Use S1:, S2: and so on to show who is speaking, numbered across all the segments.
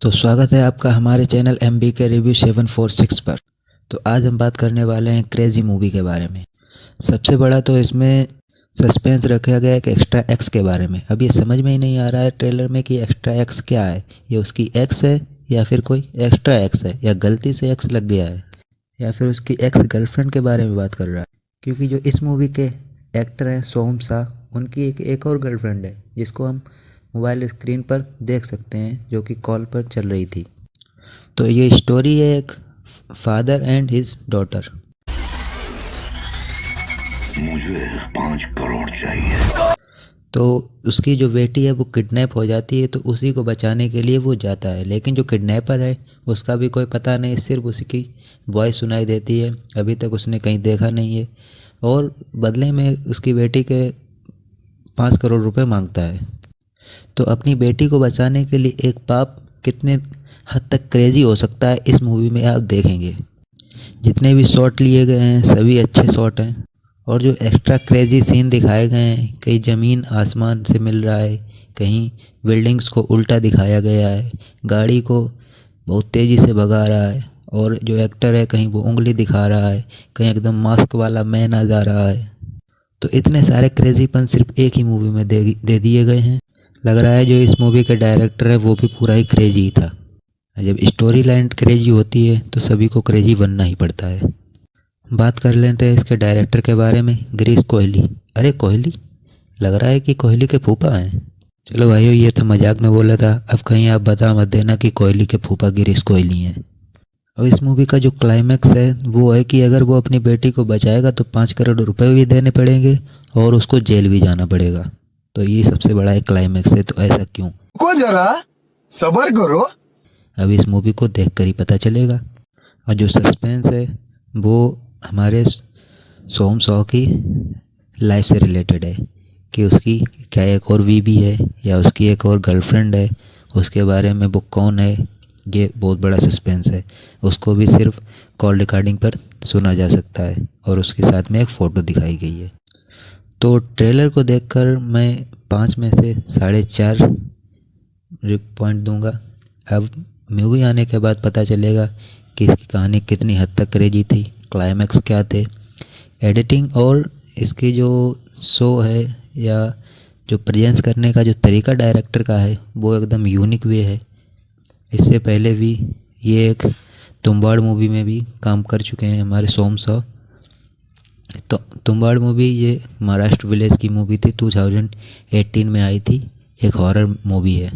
S1: तो स्वागत है आपका हमारे चैनल MB के रिव्यू 746 पर। तो आज हम बात करने वाले हैं क्रेजी मूवी के बारे में। सबसे बड़ा तो इसमें सस्पेंस रखा गया है कि एक्स्ट्रा एक्स के बारे में। अब ये समझ में ही नहीं आ रहा है ट्रेलर में कि एक्स्ट्रा एक्स क्या है। ये उसकी एक्स है या फिर कोई एक्स्ट्रा एक्स है, या गलती से एक्स लग गया है, या फिर उसकी एक्स गर्लफ्रेंड के बारे में बात कर रहा है। क्योंकि जो इस मूवी के एक्टर हैं सोहम शाह, उनकी एक और गर्लफ्रेंड है जिसको हम मोबाइल स्क्रीन पर देख सकते हैं, जो कि कॉल पर चल रही थी। तो ये स्टोरी है एक फादर एंड हिज डॉटर।
S2: मुझे 5 करोड़ चाहिए।
S1: तो उसकी जो बेटी है वो किडनैप हो जाती है, तो उसी को बचाने के लिए वो जाता है। लेकिन जो किडनैपर है उसका भी कोई पता नहीं, सिर्फ उसकी वॉइस सुनाई देती है। अभी तक उसने कहीं देखा नहीं है, और बदले में उसकी बेटी के 5 करोड़ रुपए मांगता है। तो अपनी बेटी को बचाने के लिए एक बाप कितने हद तक क्रेजी हो सकता है, इस मूवी में आप देखेंगे। जितने भी शॉट लिए गए हैं सभी अच्छे शॉट हैं, और जो एक्स्ट्रा क्रेजी सीन दिखाए गए हैं, कहीं ज़मीन आसमान से मिल रहा है, कहीं बिल्डिंग्स को उल्टा दिखाया गया है, गाड़ी को बहुत तेज़ी से भगा रहा है, और जो एक्टर है कहीं वो उंगली दिखा रहा है, कहीं एकदम मास्क वाला मैन आ जा रहा है। तो इतने सारे क्रेजीपन सिर्फ एक ही मूवी में दे दिए गए हैं। लग रहा है जो इस मूवी के डायरेक्टर है वो भी पूरा ही क्रेजी ही था। जब स्टोरी लाइन क्रेजी होती है तो सभी को क्रेजी बनना ही पड़ता है। बात कर लेते हैं इसके डायरेक्टर के बारे में, गिरीश कोहली। अरे कोहली, लग रहा है कि कोहली के फूफा हैं। चलो भाइयों, ये तो मजाक में बोला था, अब कहीं आप बता मत देना कि कोहली के फूफा गिरीश कोहली हैं। और इस मूवी का जो क्लाइमैक्स है वो है कि अगर वो अपनी बेटी को बचाएगा तो 5 करोड़ रुपए भी देने पड़ेंगे और उसको जेल भी जाना पड़ेगा। तो ये सबसे बड़ा एक क्लाइमैक्स है। तो ऐसा क्यों?
S3: को जरा सबर करो।
S1: अब इस मूवी को देखकर ही पता चलेगा। और जो सस्पेंस है वो हमारे सोहम शाह की लाइफ से रिलेटेड है, कि उसकी क्या एक और बीवी है या उसकी एक और गर्लफ्रेंड है, उसके बारे में वो कौन है, ये बहुत बड़ा सस्पेंस है। उसको भी सिर्फ कॉल रिकॉर्डिंग पर सुना जा सकता है, और उसके साथ में एक फ़ोटो दिखाई गई है। तो ट्रेलर को देखकर मैं 5 में से 4.5 पॉइंट दूंगा। अब मूवी आने के बाद पता चलेगा कि इसकी कहानी कितनी हद तक क्रेजी थी, क्लाइमैक्स क्या थे, एडिटिंग और इसकी जो शो है या जो प्रेजेंस करने का जो तरीका डायरेक्टर का है वो एकदम यूनिक वे है। इससे पहले भी ये एक तुम्बाड़ मूवी में भी काम कर चुके हैं हमारे सोहम शाह। तो तुम्बाड़ मूवी ये महाराष्ट्र विलेज की मूवी थी, 2018 में आई थी, एक हॉरर मूवी है।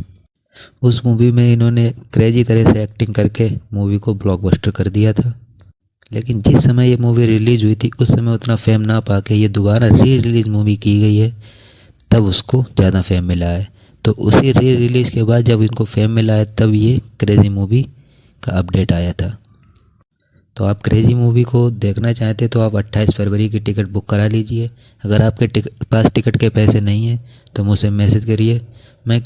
S1: उस मूवी में इन्होंने क्रेजी तरह से एक्टिंग करके मूवी को ब्लॉकबस्टर कर दिया था। लेकिन जिस समय ये मूवी रिलीज़ हुई थी उस समय उतना फेम ना पाके ये दोबारा री रिलीज़ मूवी की गई है, तब उसको ज़्यादा फेम मिला है। तो उसी री रिलीज़ के बाद जब इनको फेम मिला है तब ये क्रेजी मूवी का अपडेट आया था। तो आप क्रेजी मूवी को देखना चाहते तो आप 28 फरवरी की टिकट बुक करा लीजिए। अगर आपके पास टिकट के पैसे नहीं हैं तो मुझसे मैसेज करिए, मैं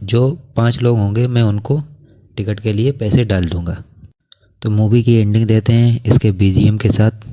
S1: जो 5 लोग होंगे मैं उनको टिकट के लिए पैसे डाल दूँगा। तो मूवी की एंडिंग देते हैं इसके BGM के साथ।